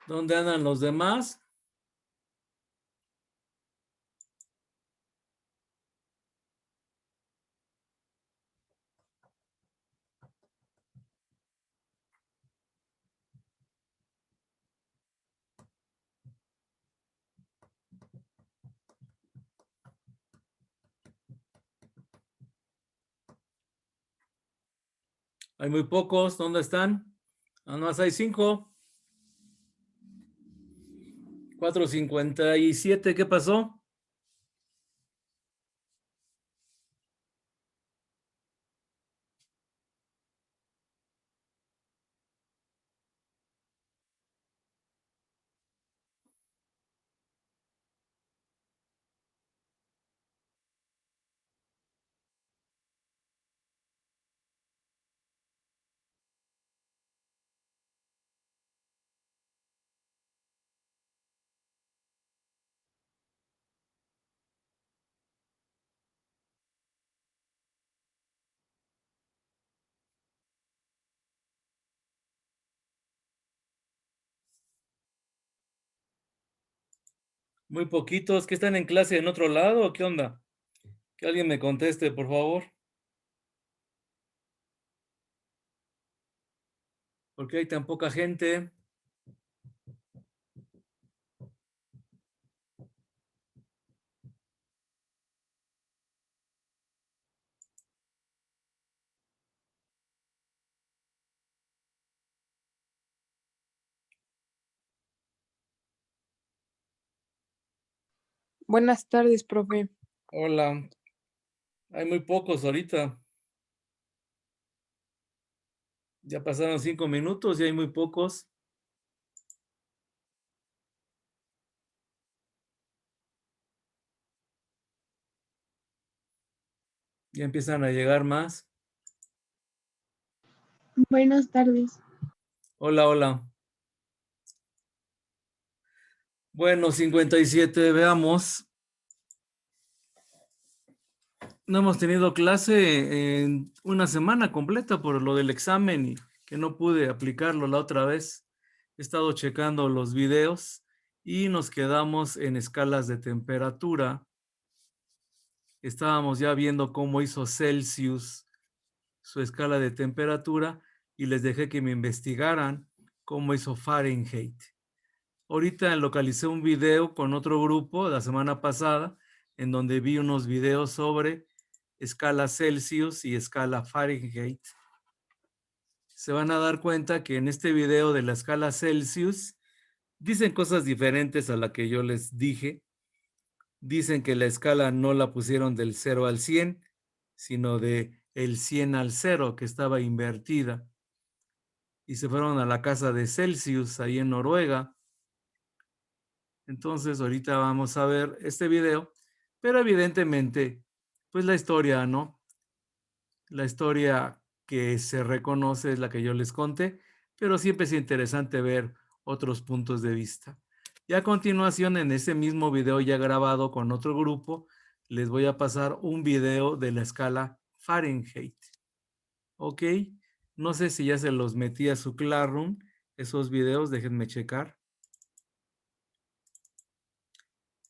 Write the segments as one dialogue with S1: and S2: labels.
S1: ¿Dónde andan los demás? Hay muy pocos. ¿Dónde están? Nada más hay 5. 4:57. ¿Qué pasó? Muy poquitos. ¿Que están en clase en otro lado o qué onda? Que alguien me conteste, por favor. ¿Por qué hay tan poca gente?
S2: Buenas tardes, profe.
S1: Hola. Hay muy pocos ahorita. Ya pasaron 5 minutos y hay muy pocos. Ya empiezan a llegar más.
S2: Buenas tardes.
S1: Hola, hola. Bueno, 57, veamos. No hemos tenido clase en una semana completa por lo del examen y que no pude aplicarlo la otra vez. He estado checando los videos y nos quedamos en escalas de temperatura. Estábamos ya viendo cómo hizo Celsius su escala de temperatura y les dejé que me investigaran cómo hizo Fahrenheit. Ahorita localicé un video con otro grupo la semana pasada en donde vi unos videos sobre escala Celsius y escala Fahrenheit. Se van a dar cuenta que en este video de la escala Celsius dicen cosas diferentes a la que yo les dije. Dicen que la escala no la pusieron del 0 al 100, sino de el 100 al 0, que estaba invertida. Y se fueron a la casa de Celsius, ahí en Noruega. Entonces, ahorita vamos a ver este video, pero evidentemente, pues la historia, ¿no? La historia que se reconoce es la que yo les conté, pero siempre es interesante ver otros puntos de vista. Y a continuación, en ese mismo video ya grabado con otro grupo, les voy a pasar un video de la escala Fahrenheit. ¿Ok? No sé si ya se los metí a su Classroom, esos videos, déjenme checar.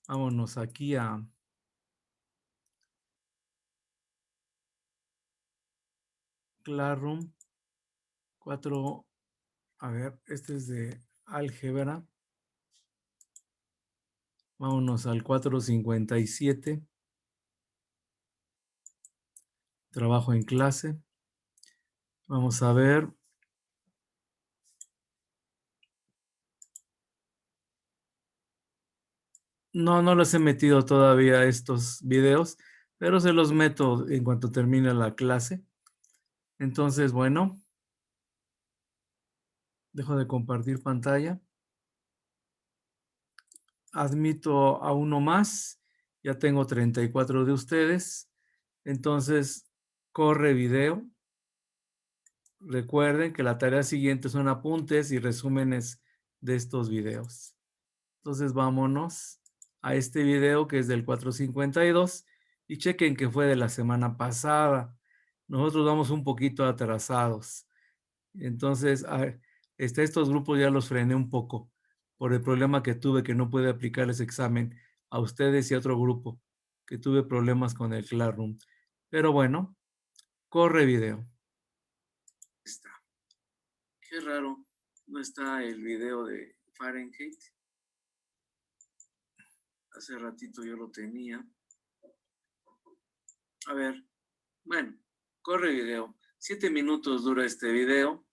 S1: Vámonos aquí a Classroom 4. A ver, este es de álgebra. Vámonos al 457. Trabajo en clase. Vamos a ver. No les he metido todavía estos videos, pero se los meto en cuanto termine la clase. Entonces, bueno, dejo de compartir pantalla. Admito a uno más. Ya tengo 34 de ustedes. Entonces, corre video. Recuerden que la tarea siguiente son apuntes y resúmenes de estos videos. Entonces vámonos a este video que es del 452 y chequen que fue de la semana pasada. Nosotros vamos un poquito atrasados. Entonces, estos grupos ya los frené un poco. por el problema que tuve, que no pude aplicar ese examen a ustedes y a otro grupo, que tuve problemas con el Classroom. Pero bueno, corre video. Está. Qué raro, no está el video de Fahrenheit. Hace ratito yo lo tenía. A ver, bueno, corre video. 7 minutos dura este video.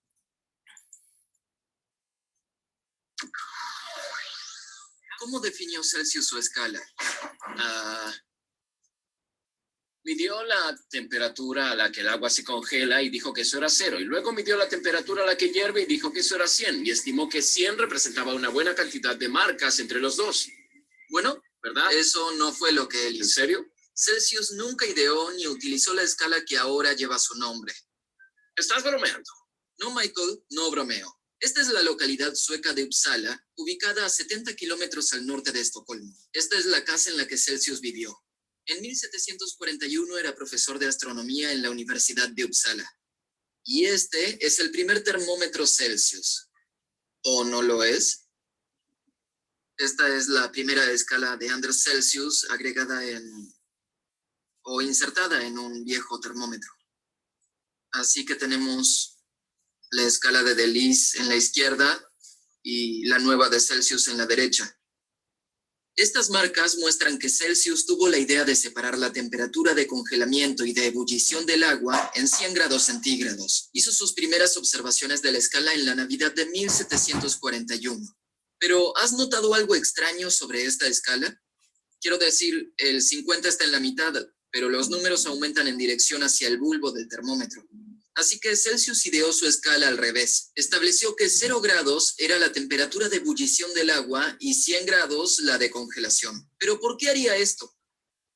S3: ¿Cómo definió Celsius su escala? Midió la temperatura a la que el agua se congela y dijo que eso era 0. Y luego midió la temperatura a la que hierve y dijo que eso era 100. Y estimó que 100 representaba una buena cantidad de marcas entre los dos. Bueno, ¿verdad? Eso no fue lo que él hizo. ¿En serio? Celsius nunca ideó ni utilizó la escala que ahora lleva su nombre. ¿Estás bromeando? No, Michael, no bromeo. Esta es la localidad sueca de Uppsala, ubicada a 70 kilómetros al norte de Estocolmo. Esta es la casa en la que Celsius vivió. En 1741 era profesor de astronomía en la Universidad de Uppsala. Y este es el primer termómetro Celsius. ¿O no lo es? Esta es la primera escala de Anders Celsius agregada o insertada en un viejo termómetro. Así que tenemos la escala de Delis en la izquierda y la nueva de Celsius en la derecha. Estas marcas muestran que Celsius tuvo la idea de separar la temperatura de congelamiento y de ebullición del agua en 100 grados centígrados. Hizo sus primeras observaciones de la escala en la Navidad de 1741. Pero, ¿has notado algo extraño sobre esta escala? Quiero decir, el 50 está en la mitad, pero los números aumentan en dirección hacia el bulbo del termómetro. Así que Celsius ideó su escala al revés. Estableció que 0 grados era la temperatura de ebullición del agua y 100 grados la de congelación. ¿Pero por qué haría esto?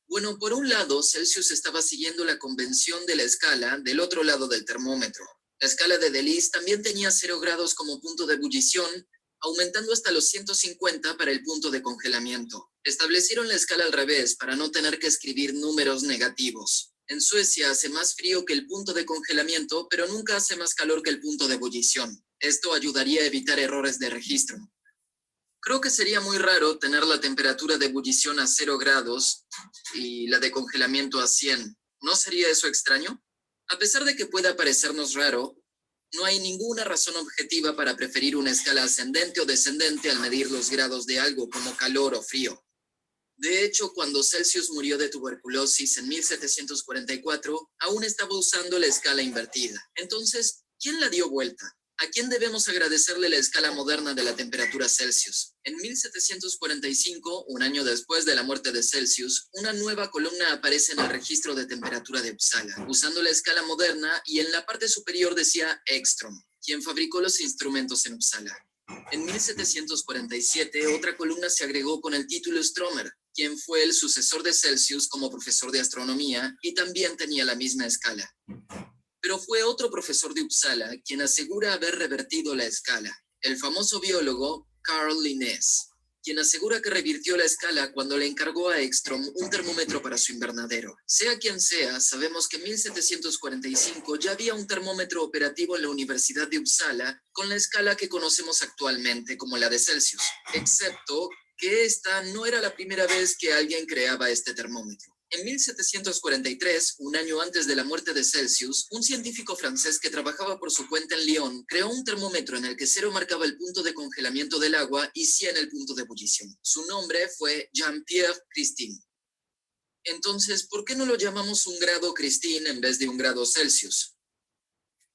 S3: Bueno, por un lado, Celsius estaba siguiendo la convención de la escala del otro lado del termómetro. La escala de Delis también tenía 0 grados como punto de ebullición, aumentando hasta los 150 para el punto de congelamiento. Establecieron la escala al revés para no tener que escribir números negativos. En Suecia hace más frío que el punto de congelamiento, pero nunca hace más calor que el punto de ebullición. Esto ayudaría a evitar errores de registro. Creo que sería muy raro tener la temperatura de ebullición a 0 grados y la de congelamiento a 100. ¿No sería eso extraño? A pesar de que pueda parecernos raro, no hay ninguna razón objetiva para preferir una escala ascendente o descendente al medir los grados de algo como calor o frío. De hecho, cuando Celsius murió de tuberculosis en 1744, aún estaba usando la escala invertida. Entonces, ¿quién la dio vuelta? ¿A quién debemos agradecerle la escala moderna de la temperatura Celsius? En 1745, un año después de la muerte de Celsius, una nueva columna aparece en el registro de temperatura de Uppsala, usando la escala moderna, y en la parte superior decía Ekström, quien fabricó los instrumentos en Uppsala. En 1747, otra columna se agregó con el título Stromer, quien fue el sucesor de Celsius como profesor de astronomía y también tenía la misma escala. Pero fue otro profesor de Uppsala quien asegura haber revertido la escala, el famoso biólogo Carl Linnaeus, quien asegura que revirtió la escala cuando le encargó a Ekström un termómetro para su invernadero. Sea quien sea, sabemos que en 1745 ya había un termómetro operativo en la Universidad de Uppsala con la escala que conocemos actualmente como la de Celsius, excepto que esta no era la primera vez que alguien creaba este termómetro. En 1743, un año antes de la muerte de Celsius, un científico francés que trabajaba por su cuenta en Lyon creó un termómetro en el que 0 marcaba el punto de congelamiento del agua y 100 el punto de ebullición. Su nombre fue Jean-Pierre Christine. Entonces, ¿por qué no lo llamamos un grado Christine en vez de un grado Celsius?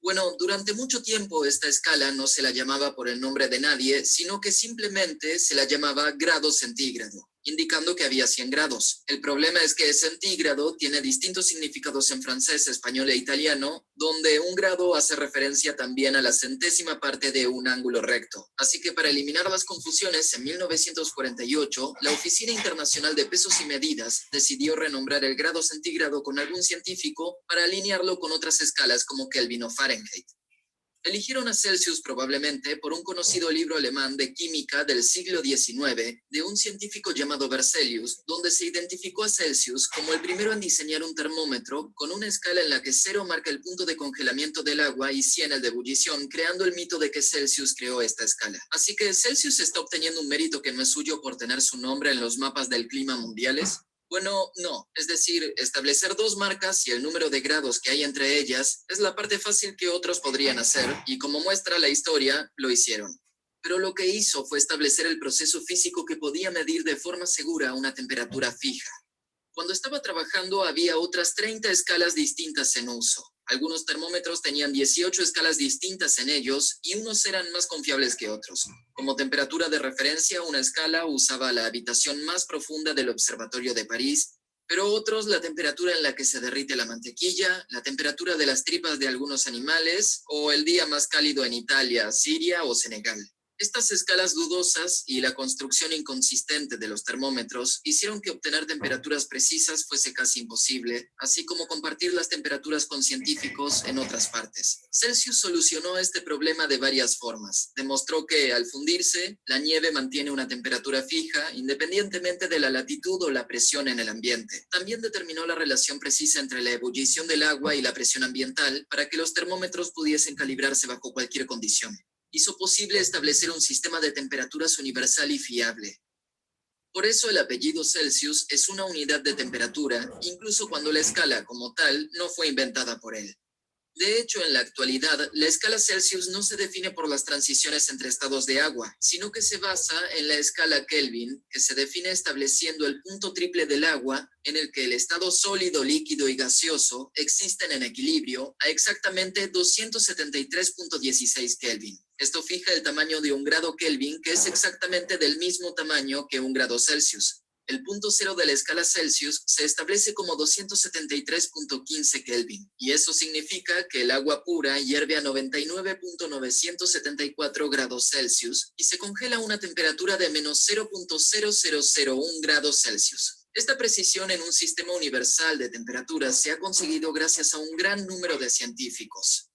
S3: Bueno, durante mucho tiempo esta escala no se la llamaba por el nombre de nadie, sino que simplemente se la llamaba grado centígrado, indicando que había 100 grados. El problema es que centígrado tiene distintos significados en francés, español e italiano, donde un grado hace referencia también a la centésima parte de un ángulo recto. Así que para eliminar las confusiones, en 1948, la Oficina Internacional de Pesos y Medidas decidió renombrar el grado centígrado con algún científico para alinearlo con otras escalas como Kelvin o Fahrenheit.
S4: Eligieron a Celsius probablemente por un conocido libro alemán de química del siglo XIX de un científico llamado Berzelius, donde se identificó a Celsius como el primero en diseñar un termómetro con una escala en la que 0 marca el punto de congelamiento del agua y 100 el de ebullición, creando el mito de que Celsius creó esta escala. Así que Celsius está obteniendo un mérito que no es suyo por tener su nombre en los mapas del clima mundiales. Bueno, no. Es decir, establecer 2 marcas y el número de grados que hay entre ellas es la parte fácil que otros podrían hacer, y como muestra la historia, lo hicieron. Pero lo que hizo fue establecer el proceso físico que podía medir de forma segura una temperatura fija. Cuando estaba trabajando había otras 30 escalas distintas en uso. Algunos termómetros tenían 18 escalas distintas en ellos y unos eran más confiables que otros. Como temperatura de referencia, una escala usaba la habitación más profunda del Observatorio de París, pero otros la temperatura en la que se derrite la mantequilla, la temperatura de las tripas de algunos animales o el día más cálido en Italia, Siria o Senegal. Estas escalas dudosas y la construcción inconsistente de los termómetros hicieron que obtener temperaturas precisas fuese casi imposible, así como compartir las temperaturas con científicos en otras partes. Celsius solucionó este problema de varias formas. Demostró que, al fundirse, la nieve mantiene una temperatura fija independientemente de la latitud o la presión en el ambiente. También determinó la relación precisa entre la ebullición del agua y la presión ambiental para que los termómetros pudiesen calibrarse bajo cualquier condición. Hizo posible establecer un sistema de temperaturas universal y fiable. Por eso el apellido Celsius es una unidad de temperatura, incluso cuando la escala como tal no fue inventada por él. De hecho, en la actualidad, la escala Celsius no se define por las transiciones entre estados de agua, sino que se basa en la escala Kelvin, que se define estableciendo el punto triple del agua, en el que el estado sólido, líquido y gaseoso existen en equilibrio a exactamente 273.16 Kelvin. Esto fija el tamaño de un grado Kelvin, que es exactamente del mismo tamaño que un grado Celsius. El punto cero de la escala Celsius se establece como 273.15 Kelvin, y eso significa que el agua pura hierve a 99.974 grados Celsius y se congela a una temperatura de menos 0.0001 grados Celsius. Esta precisión en un sistema universal de temperaturas se ha conseguido gracias a un gran número de científicos.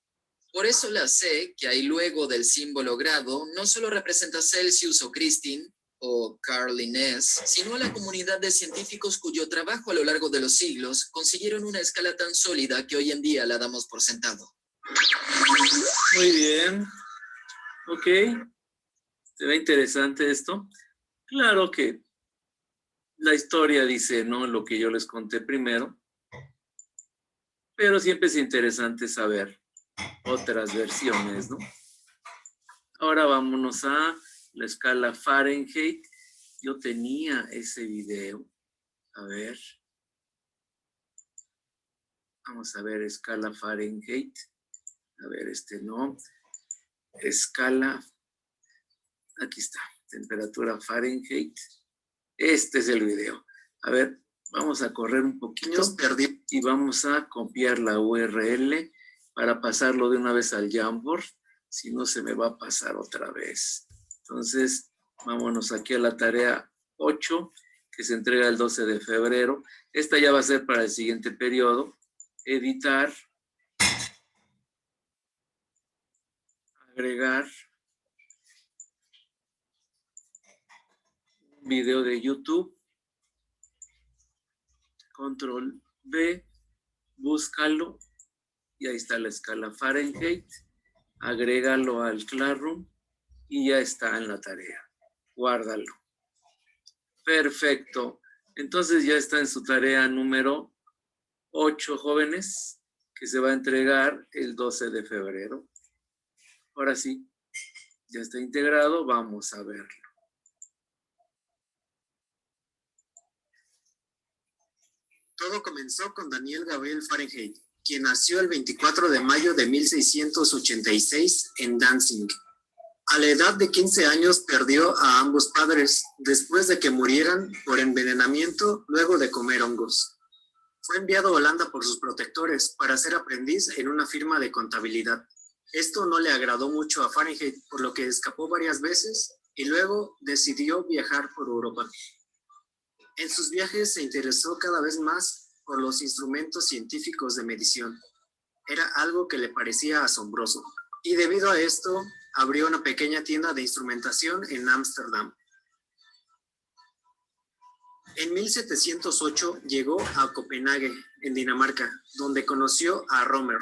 S4: Por eso la C que hay luego del símbolo grado no solo representa Celsius o Kelvin o Carl Linnaeus, sino a la comunidad de científicos cuyo trabajo a lo largo de los siglos consiguieron una escala tan sólida que hoy en día la damos por sentado.
S1: Muy bien. Ok. ¿Se ve interesante esto? Claro que la historia dice, ¿no?, lo que yo les conté primero, pero siempre es interesante saber otras versiones, ¿no? Ahora vámonos a la escala Fahrenheit. Yo tenía ese video. A ver. Vamos a ver escala Fahrenheit. A ver, no. Escala. Aquí está. Temperatura Fahrenheit. Este es el video. A ver, vamos a correr un poquito y vamos a copiar la URL para pasarlo de una vez al Jamboard. Si no, se me va a pasar otra vez. Entonces, vámonos aquí a la tarea 8, que se entrega el 12 de febrero. Esta ya va a ser para el siguiente periodo. Editar. Agregar. Video de YouTube. Control B. Búscalo. Y ahí está la escala Fahrenheit. Agrégalo al Classroom. Y ya está en la tarea. Guárdalo. Perfecto. Entonces ya está en su tarea número 8, jóvenes, que se va a entregar el 12 de febrero. Ahora sí, ya está integrado. Vamos a verlo.
S5: Todo comenzó con Daniel Gabriel Fahrenheit, quien nació el 24 de mayo de 1686 en Danzig. A la edad de 15 años perdió a ambos padres después de que murieran por envenenamiento luego de comer hongos. Fue enviado a Holanda por sus protectores para ser aprendiz en una firma de contabilidad. Esto no le agradó mucho a Fahrenheit, por lo que escapó varias veces y luego decidió viajar por Europa. En sus viajes se interesó cada vez más por los instrumentos científicos de medición. Era algo que le parecía asombroso y debido a esto abrió una pequeña tienda de instrumentación en Ámsterdam. En 1708 llegó a Copenhague, en Dinamarca, donde conoció a Romer.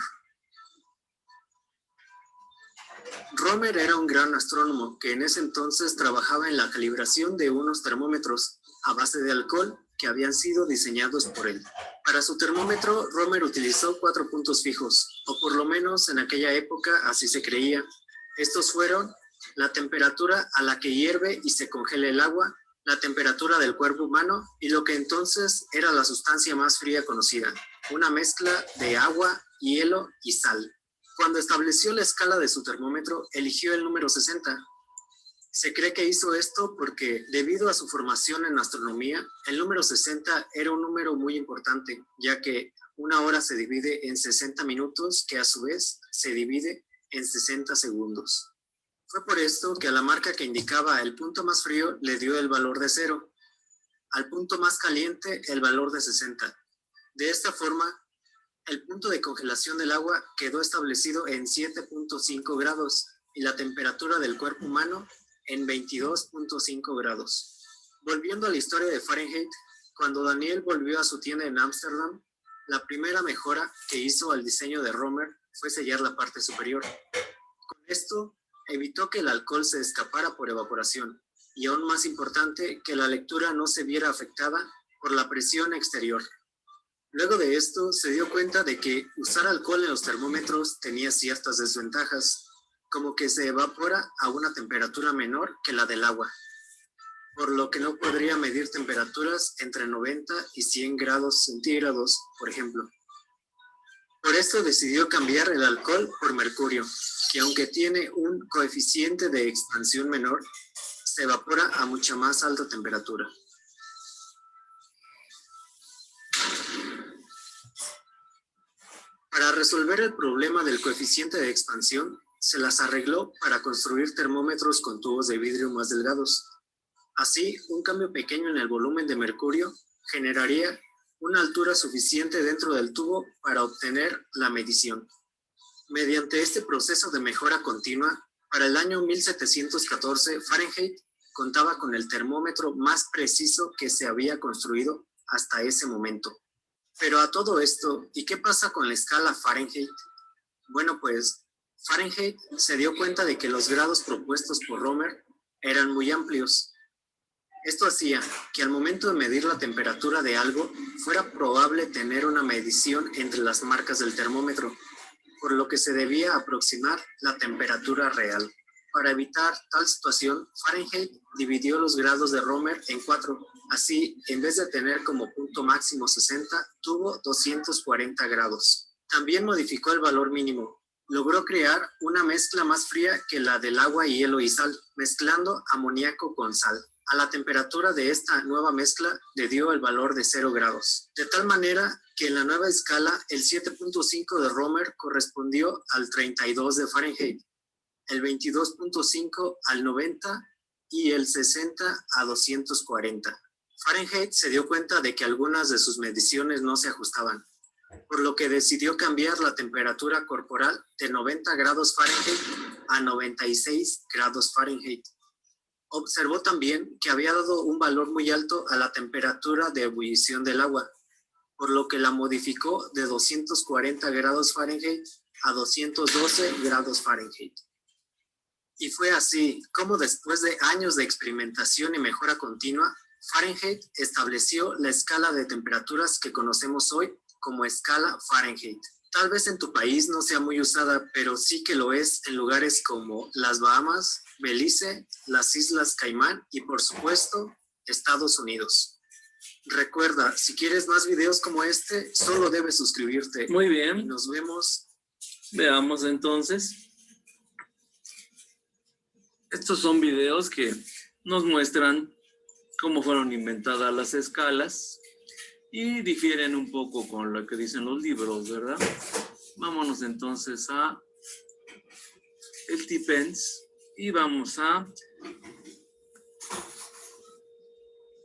S5: Romer era un gran astrónomo que en ese entonces trabajaba en la calibración de unos termómetros a base de alcohol que habían sido diseñados por él. Para su termómetro, Romer utilizó 4 puntos fijos, o por lo menos en aquella época así se creía. Estos fueron la temperatura a la que hierve y se congela el agua, la temperatura del cuerpo humano y lo que entonces era la sustancia más fría conocida, una mezcla de agua, hielo y sal. Cuando estableció la escala de su termómetro, eligió el número 60. Se cree que hizo esto porque, debido a su formación en astronomía, el número 60 era un número muy importante, ya que una hora se divide en 60 minutos, que a su vez se divide en 60 segundos. Fue por esto que a la marca que indicaba el punto más frío le dio el valor de 0, al punto más caliente el valor de 60. De esta forma, el punto de congelación del agua quedó establecido en 7.5 grados y la temperatura del cuerpo humano en 22.5 grados. Volviendo a la historia de Fahrenheit, cuando Daniel volvió a su tienda en Ámsterdam, la primera mejora que hizo al diseño de Romer fue sellar la parte superior. Con esto, evitó que el alcohol se escapara por evaporación y, aún más importante, que la lectura no se viera afectada por la presión exterior. Luego de esto, se dio cuenta de que usar alcohol en los termómetros tenía ciertas desventajas, como que se evapora a una temperatura menor que la del agua, por lo que no podría medir temperaturas entre 90 y 100 grados centígrados, por ejemplo. Por esto decidió cambiar el alcohol por mercurio, que aunque tiene un coeficiente de expansión menor, se evapora a mucha más alta temperatura. Para resolver el problema del coeficiente de expansión, se las arregló para construir termómetros con tubos de vidrio más delgados. Así, un cambio pequeño en el volumen de mercurio generaría una altura suficiente dentro del tubo para obtener la medición. Mediante este proceso de mejora continua, para el año 1714, Fahrenheit contaba con el termómetro más preciso que se había construido hasta ese momento. Pero a todo esto, ¿y qué pasa con la escala Fahrenheit? Bueno, pues Fahrenheit se dio cuenta de que los grados propuestos por Romer eran muy amplios. Esto hacía que al momento de medir la temperatura de algo, fuera probable tener una medición entre las marcas del termómetro, por lo que se debía aproximar la temperatura real. Para evitar tal situación, Fahrenheit dividió los grados de Romer en 4. Así, en vez de tener como punto máximo 60, tuvo 240 grados. También modificó el valor mínimo. Logró crear una mezcla más fría que la del agua, hielo y sal, mezclando amoníaco con sal. A la temperatura de esta nueva mezcla le dio el valor de 0 grados. De tal manera que en la nueva escala, el 7.5 de Romer correspondió al 32 de Fahrenheit, el 22.5 al 90 y el 60 a 240. Fahrenheit se dio cuenta de que algunas de sus mediciones no se ajustaban, por lo que decidió cambiar la temperatura corporal de 90 grados Fahrenheit a 96 grados Fahrenheit. Observó también que había dado un valor muy alto a la temperatura de ebullición del agua, por lo que la modificó de 240 grados Fahrenheit a 212 grados Fahrenheit. Y fue así como, después de años de experimentación y mejora continua, Fahrenheit estableció la escala de temperaturas que conocemos hoy como escala Fahrenheit. Tal vez en tu país no sea muy usada, pero sí que lo es en lugares como las Bahamas, Belice, las Islas Caimán y, por supuesto, Estados Unidos. Recuerda, si quieres más videos como este, solo debes suscribirte.
S1: Muy bien.
S5: Nos vemos.
S1: Veamos entonces. Estos son videos que nos muestran cómo fueron inventadas las escalas y difieren un poco con lo que dicen los libros, ¿verdad? Vámonos entonces a el Tipens y vamos a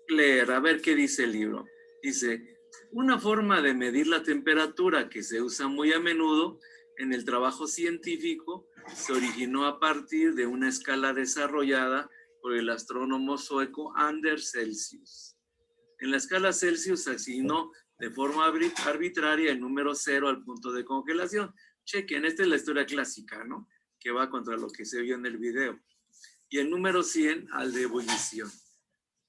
S1: leer, a ver qué dice el libro. Dice, una forma de medir la temperatura que se usa muy a menudo en el trabajo científico se originó a partir de una escala desarrollada por el astrónomo sueco Anders Celsius. En la escala Celsius se asignó de forma arbitraria el número 0 al punto de congelación. Chequen, esta es la historia clásica, ¿no? Que va contra lo que se vio en el video. Y el número 100 al de ebullición.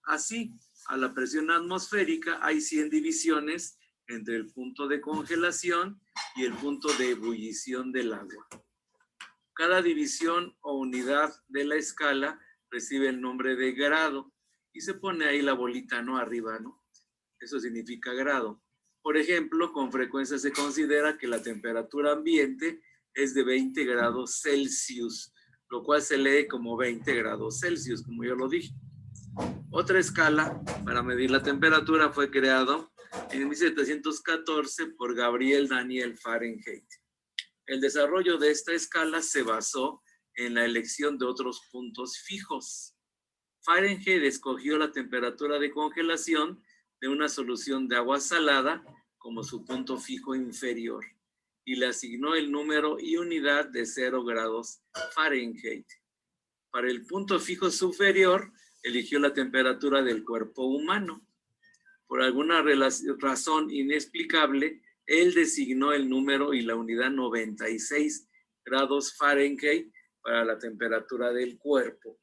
S1: Así, a la presión atmosférica hay 100 divisiones entre el punto de congelación y el punto de ebullición del agua. Cada división o unidad de la escala recibe el nombre de grado y se pone ahí la bolita, ¿no? Arriba, ¿no? Eso significa grado. Por ejemplo, con frecuencia se considera que la temperatura ambiente es de 20 grados Celsius, lo cual se lee como 20 grados Celsius, como yo lo dije. Otra escala para medir la temperatura fue creada en 1714 por Gabriel Daniel Fahrenheit. El desarrollo de esta escala se basó en la elección de otros puntos fijos. Fahrenheit escogió la temperatura de congelación de una solución de agua salada como su punto fijo inferior y le asignó el número y unidad de 0 grados Fahrenheit. Para el punto fijo superior, eligió la temperatura del cuerpo humano. Por alguna razón inexplicable, él designó el número y la unidad 96 grados Fahrenheit para la temperatura del cuerpo.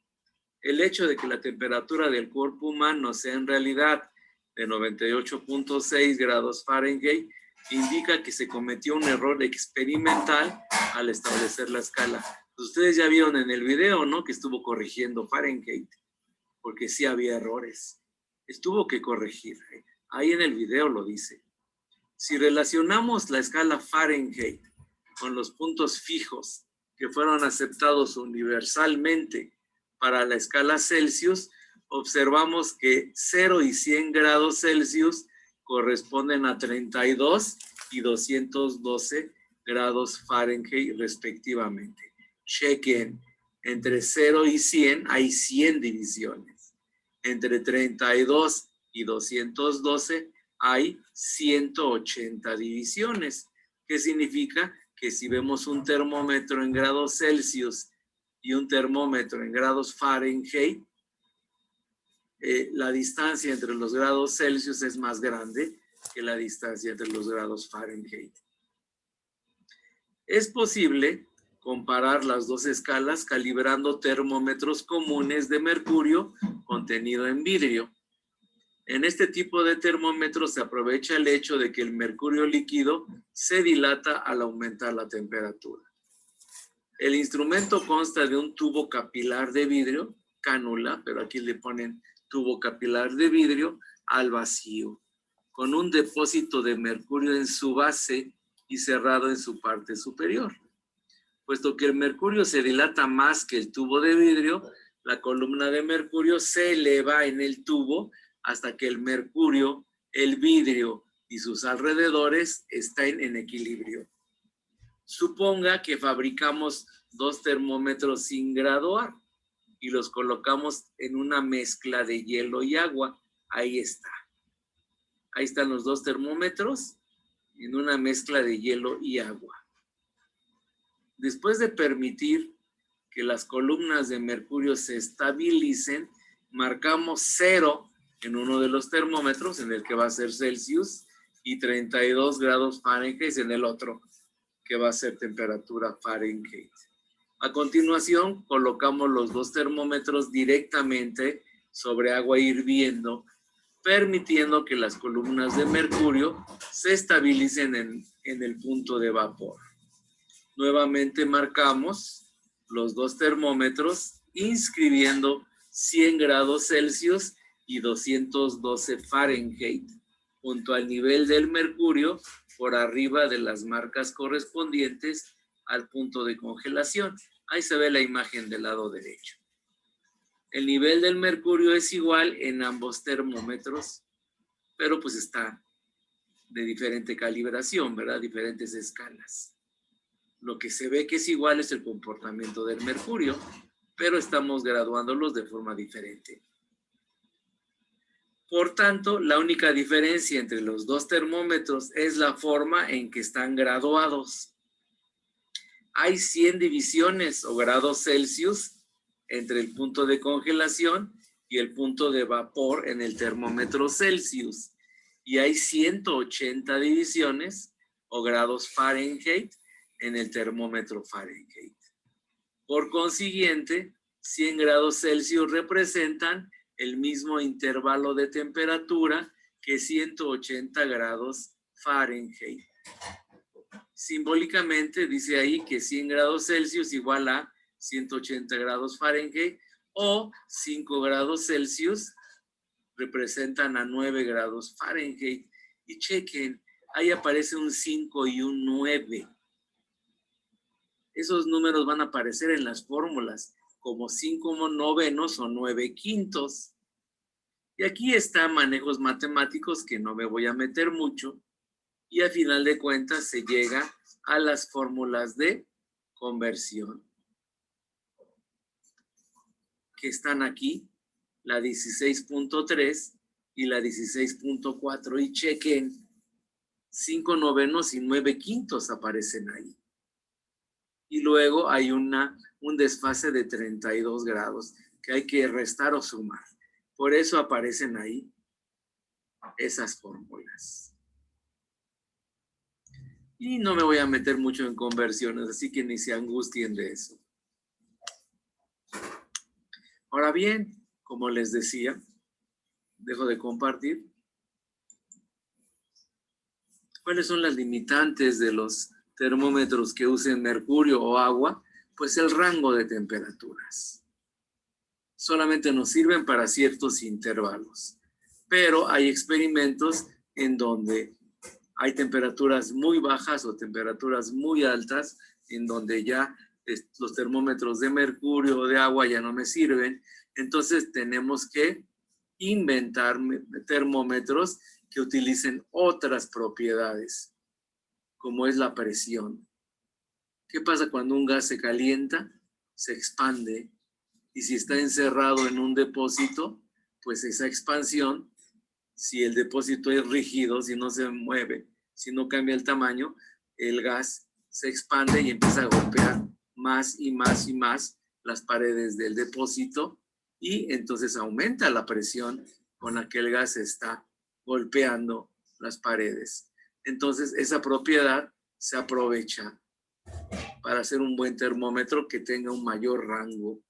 S1: El hecho de que la temperatura del cuerpo humano sea en realidad de 98.6 grados Fahrenheit indica que se cometió un error experimental al establecer la escala. Ustedes ya vieron en el video, ¿no? Que estuvo corrigiendo Fahrenheit, porque sí había errores. Estuvo que corregir. Ahí en el video lo dice. Si relacionamos la escala Fahrenheit con los puntos fijos que fueron aceptados universalmente para la escala Celsius, observamos que 0 y 100 grados Celsius corresponden a 32 y 212 grados Fahrenheit respectivamente. Chequen, entre 0 y 100 hay 100 divisiones. Entre 32 y 212 hay 180 divisiones. ¿Qué significa? Que si vemos un termómetro en grados Celsius y un termómetro en grados Fahrenheit, la distancia entre los grados Celsius es más grande que la distancia entre los grados Fahrenheit. Es posible comparar las dos escalas calibrando termómetros comunes de mercurio contenido en vidrio. En este tipo de termómetros se aprovecha el hecho de que el mercurio líquido se dilata al aumentar la temperatura. El instrumento consta de un tubo capilar de vidrio, cánula, pero aquí le ponen tubo capilar de vidrio al vacío, con un depósito de mercurio en su base y cerrado en su parte superior. Puesto que el mercurio se dilata más que el tubo de vidrio, la columna de mercurio se eleva en el tubo hasta que el mercurio, el vidrio y sus alrededores están en equilibrio. Suponga que fabricamos 2 termómetros sin graduar y los colocamos en una mezcla de hielo y agua. Ahí está. Ahí están los 2 termómetros en una mezcla de hielo y agua. Después de permitir que las columnas de mercurio se estabilicen, marcamos 0 en uno de los termómetros, en el que va a ser Celsius, y 32 grados Fahrenheit en el otro, que va a ser temperatura Fahrenheit. A continuación, colocamos los 2 termómetros directamente sobre agua hirviendo, permitiendo que las columnas de mercurio se estabilicen en el punto de vapor. Nuevamente marcamos los 2 termómetros, inscribiendo 100 grados Celsius y 212 Fahrenheit, junto al nivel del mercurio por arriba de las marcas correspondientes al punto de congelación. Ahí se ve la imagen del lado derecho. El nivel del mercurio es igual en ambos termómetros, pero pues está de diferente calibración, ¿verdad? Diferentes escalas. Lo que se ve que es igual es el comportamiento del mercurio, pero estamos graduándolos de forma diferente. Por tanto, la única diferencia entre los 2 termómetros es la forma en que están graduados. hay 100 divisiones o grados Celsius entre el punto de congelación y el punto de vapor en el termómetro Celsius. Y hay 180 divisiones o grados Fahrenheit en el termómetro Fahrenheit. Por consiguiente, 100 grados Celsius representan el mismo intervalo de temperatura que 180 grados Fahrenheit. Simbólicamente dice ahí que 100 grados Celsius igual a 180 grados Fahrenheit o 5 grados Celsius representan a 9 grados Fahrenheit. Y chequen, ahí aparece un 5 y un 9. Esos números van a aparecer en las fórmulas como 5 novenos o 9 quintos. Y aquí están manejos matemáticos que no me voy a meter mucho. Y al final de cuentas se llega a las fórmulas de conversión que están aquí, la 16.3 y la 16.4. Y chequen, 5 novenos y 9 quintos aparecen ahí. Y luego hay un desfase de 32 grados que hay que restar o sumar. Por eso aparecen ahí esas fórmulas. Y no me voy a meter mucho en conversiones, así que ni se angustien de eso. Ahora bien, como les decía, dejo de compartir. ¿Cuáles son las limitantes de los termómetros que usen mercurio o agua? Pues el rango de temperaturas. Solamente nos sirven para ciertos intervalos. Pero hay experimentos en donde hay temperaturas muy bajas o temperaturas muy altas, en donde ya los termómetros de mercurio o de agua ya no me sirven. Entonces tenemos que inventar termómetros que utilicen otras propiedades, como es la presión. ¿Qué pasa cuando un gas se calienta? Se expande. Y si está encerrado en un depósito, pues esa expansión, si el depósito es rígido, si no se mueve, si no cambia el tamaño, el gas se expande y empieza a golpear más y más y más las paredes del depósito y entonces aumenta la presión con la que el gas está golpeando las paredes. Entonces esa propiedad se aprovecha para hacer un buen termómetro que tenga un mayor rango.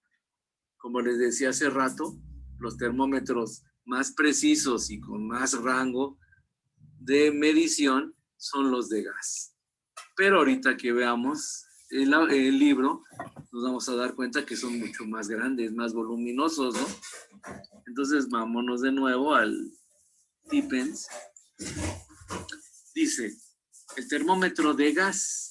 S1: Como les decía hace rato, los termómetros más precisos y con más rango de medición son los de gas. Pero ahorita que veamos el libro, nos vamos a dar cuenta que son mucho más grandes, más voluminosos, ¿no? Entonces vámonos de nuevo al Tippens. Dice, el termómetro de gas.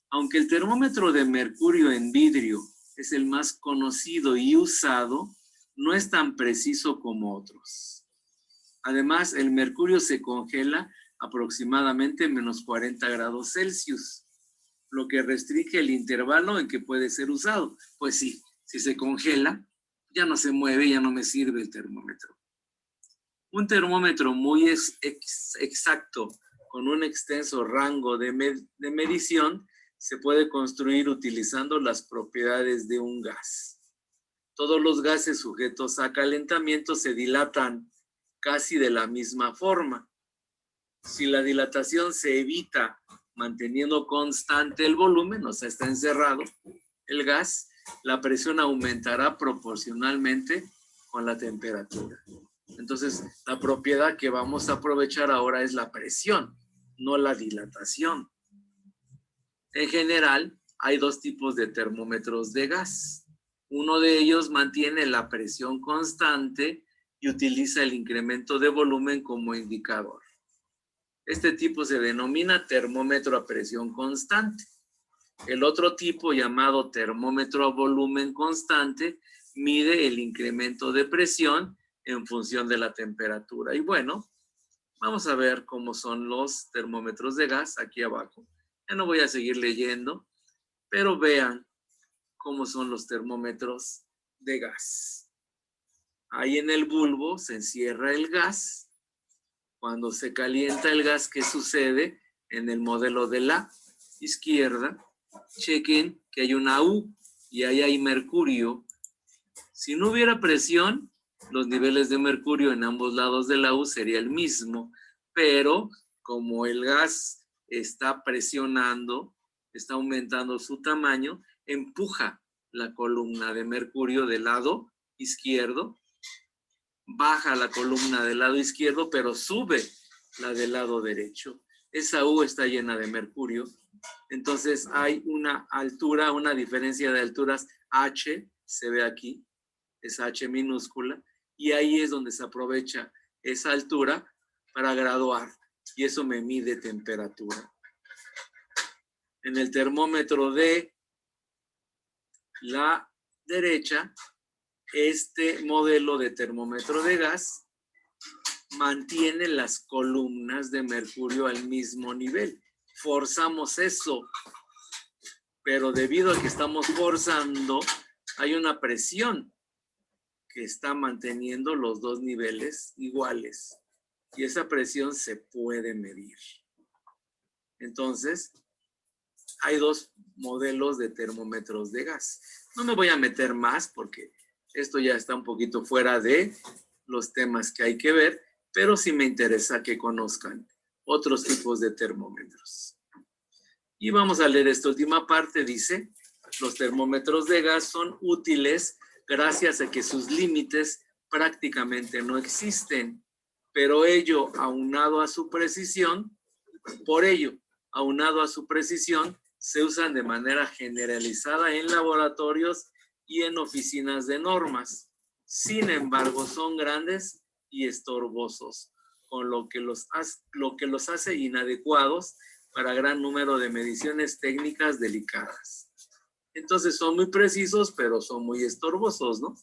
S1: Aunque el termómetro de mercurio en vidrio es el más conocido y usado, no es tan preciso como otros. Además, el mercurio se congela aproximadamente menos 40 grados Celsius, lo que restringe el intervalo en que puede ser usado. Pues sí, si se congela, ya no se mueve, ya no me sirve el termómetro. Un termómetro muy exacto, con un extenso rango de medición, se puede construir utilizando las propiedades de un gas. Todos los gases sujetos a calentamiento se dilatan casi de la misma forma. Si la dilatación se evita manteniendo constante el volumen, o sea, está encerrado el gas, la presión aumentará proporcionalmente con la temperatura. Entonces, la propiedad que vamos a aprovechar ahora es la presión, no la dilatación. En general, hay dos tipos de termómetros de gas. Uno de ellos mantiene la presión constante y utiliza el incremento de volumen como indicador. Este tipo se denomina termómetro a presión constante. El otro tipo, llamado termómetro a volumen constante, mide el incremento de presión en función de la temperatura. Y bueno, vamos a ver cómo son los termómetros de gas aquí abajo. Ya no voy a seguir leyendo, pero vean cómo son los termómetros de gas. Ahí en el bulbo se encierra el gas. Cuando se calienta el gas, ¿qué sucede? En el modelo de la izquierda, chequen que hay una U y ahí hay mercurio. Si no hubiera presión, los niveles de mercurio en ambos lados de la U sería el mismo, pero como el gas está presionando, está aumentando su tamaño, empuja la columna de mercurio del lado izquierdo, baja la columna del lado izquierdo, pero sube la del lado derecho. Esa U está llena de mercurio. Entonces hay una altura, una diferencia de alturas H, se ve aquí, es H minúscula, y ahí es donde se aprovecha esa altura para graduar, y eso me mide temperatura. En el termómetro de la derecha, este modelo de termómetro de gas mantiene las columnas de mercurio al mismo nivel. Forzamos eso, pero debido a que estamos forzando, hay una presión que está manteniendo los dos niveles iguales, y esa presión se puede medir. Entonces, hay dos modelos de termómetros de gas. No me voy a meter más porque esto ya está un poquito fuera de los temas que hay que ver, pero sí me interesa que conozcan otros tipos de termómetros. Y vamos a leer esta última parte. Dice, los termómetros de gas son útiles gracias a que sus límites prácticamente no existen, pero ello aunado a su precisión, se usan de manera generalizada en laboratorios y en oficinas de normas. Sin embargo, son grandes y estorbosos, con lo que los hace inadecuados para gran número de mediciones técnicas delicadas. Entonces son muy precisos, pero son muy estorbosos, ¿no?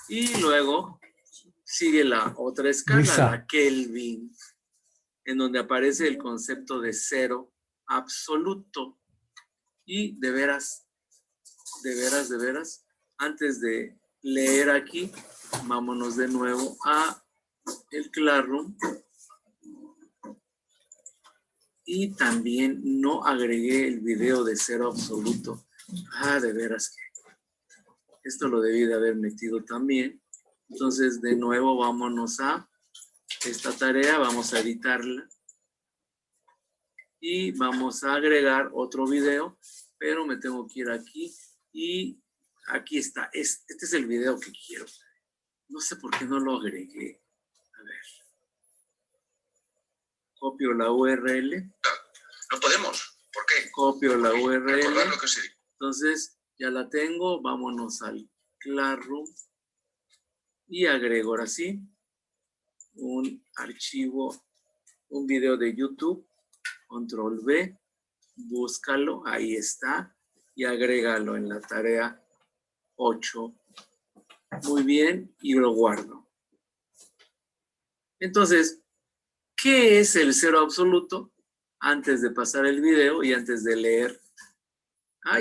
S1: Y luego sigue la otra escala,
S6: Luisa.
S1: la Kelvin, en donde aparece el concepto de cero absoluto. Y de veras, antes de leer aquí, vámonos de nuevo a el Classroom. Y también no agregué el video de cero absoluto. De veras que esto lo debí de haber metido también. Entonces, de nuevo, vámonos a esta tarea, vamos a editarla. Y vamos a agregar otro video, pero me tengo que ir aquí. Y aquí está. Este es el video que quiero. No sé por qué no lo agregué. A ver. Copio la URL.
S7: No podemos. ¿Por qué?
S1: Copio la URL.
S7: Recordar lo que se dijo.
S1: Entonces, ya la tengo. Vámonos al Classroom. Y agrego ahora sí un archivo, un video de YouTube. Control V. Búscalo. Ahí está. Y agrégalo en la tarea 8. Muy bien. Y lo guardo. Entonces, ¿qué es el cero absoluto? Antes de pasar el video y antes de leer.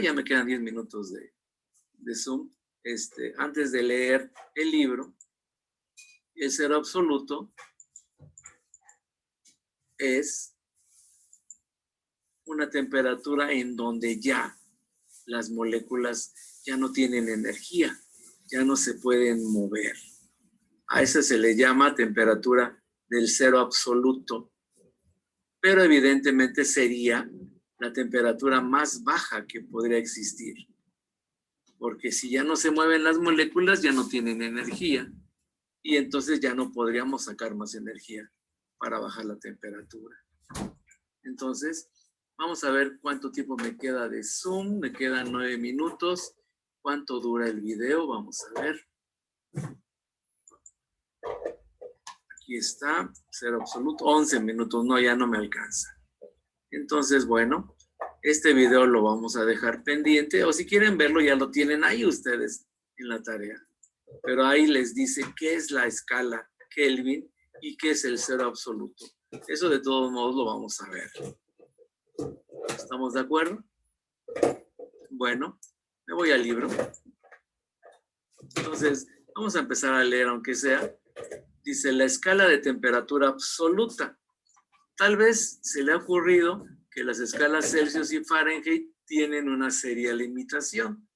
S1: Ya me quedan 10 minutos de Zoom. Antes de leer el libro, el cero absoluto es una temperatura en donde ya las moléculas ya no tienen energía, ya no se pueden mover. A esa se le llama temperatura del cero absoluto, pero evidentemente sería la temperatura más baja que podría existir, porque si ya no se mueven las moléculas, ya no tienen energía, y entonces ya no podríamos sacar más energía para bajar la temperatura. Entonces, vamos a ver cuánto tiempo me queda de Zoom. Me quedan 9 minutos. ¿Cuánto dura el video? Vamos a ver. Aquí está, cero absoluto, 11 minutos. No, ya no me alcanza. Entonces, bueno, este video lo vamos a dejar pendiente. O si quieren verlo, ya lo tienen ahí ustedes en la tarea. Pero ahí les dice qué es la escala Kelvin y qué es el cero absoluto. Eso de todos modos lo vamos a ver. ¿Estamos de acuerdo? Bueno, me voy al libro. Entonces, vamos a empezar a leer, aunque sea. Dice, la escala de temperatura absoluta. Tal vez se le ha ocurrido que las escalas Celsius y Fahrenheit tienen una seria limitación.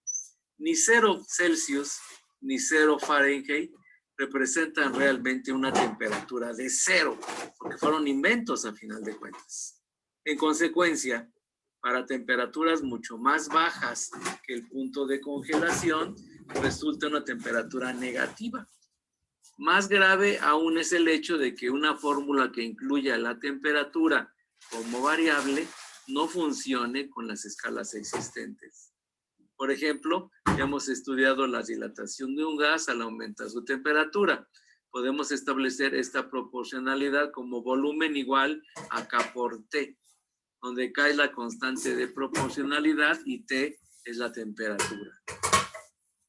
S1: Ni 0 Celsius ni 0 Fahrenheit representan realmente una temperatura de 0, porque fueron inventos a final de cuentas. En consecuencia, para temperaturas mucho más bajas que el punto de congelación, resulta una temperatura negativa. Más grave aún es el hecho de que una fórmula que incluya la temperatura como variable no funcione con las escalas existentes. Por ejemplo, ya hemos estudiado la dilatación de un gas al aumentar su temperatura. Podemos establecer esta proporcionalidad como volumen igual a K por T, donde K es la constante de proporcionalidad y T es la temperatura.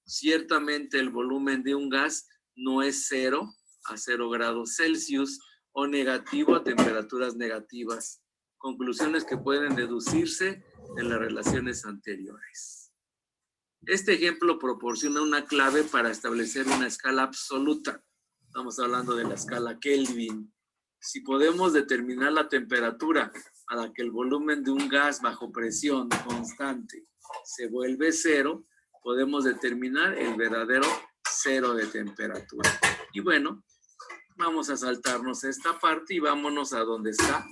S1: Ciertamente el volumen de un gas no es 0 a 0 grados Celsius o negativo a temperaturas negativas. Conclusiones que pueden deducirse de las relaciones anteriores. Este ejemplo proporciona una clave para establecer una escala absoluta. Estamos hablando de la escala Kelvin. Si podemos determinar la temperatura a la que el volumen de un gas bajo presión constante se vuelve 0, podemos determinar el verdadero 0 de temperatura. Y bueno, vamos a saltarnos esta parte y vámonos a donde está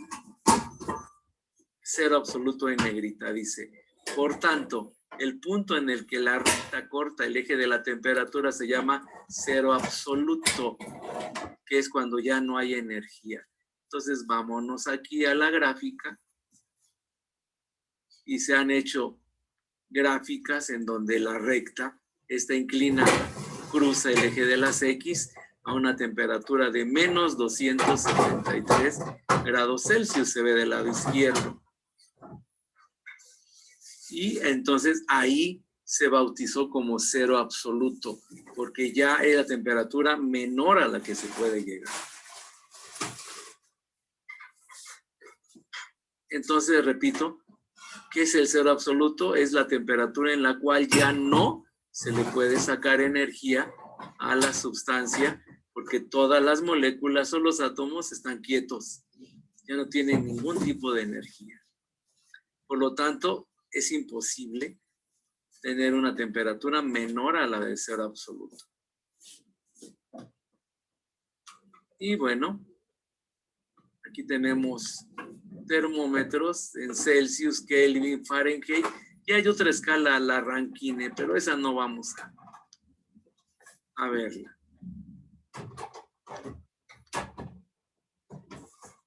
S1: 0 absoluto en negrita. Dice, por tanto, el punto en el que la recta corta el eje de la temperatura se llama 0 absoluto, que es cuando ya no hay energía. Entonces vámonos aquí a la gráfica y se han hecho gráficas en donde la recta está inclinada, cruza el eje de las X a una temperatura de menos 273 grados Celsius, se ve del lado izquierdo. Y entonces ahí se bautizó como 0 absoluto, porque ya es la temperatura menor a la que se puede llegar. Entonces, repito, ¿qué es el 0 absoluto? Es la temperatura en la cual ya no se le puede sacar energía a la sustancia, porque todas las moléculas o los átomos están quietos, ya no tienen ningún tipo de energía. Por lo tanto, es imposible tener una temperatura menor a la de 0 absoluto. Y bueno, aquí tenemos termómetros en Celsius, Kelvin, Fahrenheit. Y hay otra escala, la Rankine, pero esa no vamos a verla.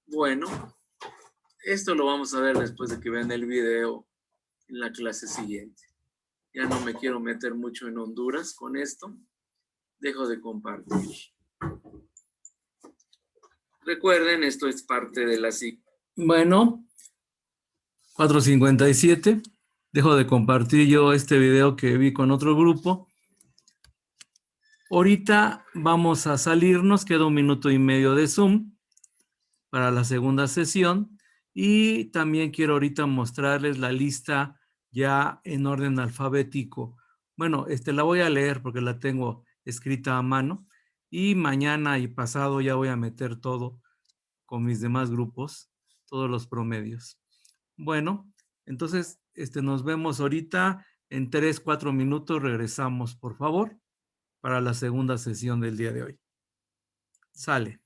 S1: Bueno, esto lo vamos a ver después de que vean el video en la clase siguiente. Ya no me quiero meter mucho en Honduras con esto. Dejo de compartir. Recuerden, esto es parte de la SIC. Bueno, 4:57. Dejo de compartir yo este video que vi con otro grupo. Ahorita vamos a salirnos, queda 1 minuto y medio de Zoom para la segunda sesión. Y también quiero ahorita mostrarles la lista ya en orden alfabético. Bueno, la voy a leer porque la tengo escrita a mano. Y mañana y pasado ya voy a meter todo con mis demás grupos, todos los promedios. Bueno, entonces nos vemos ahorita en 3-4 minutos. Regresamos, por favor, para la segunda sesión del día de hoy. Sale.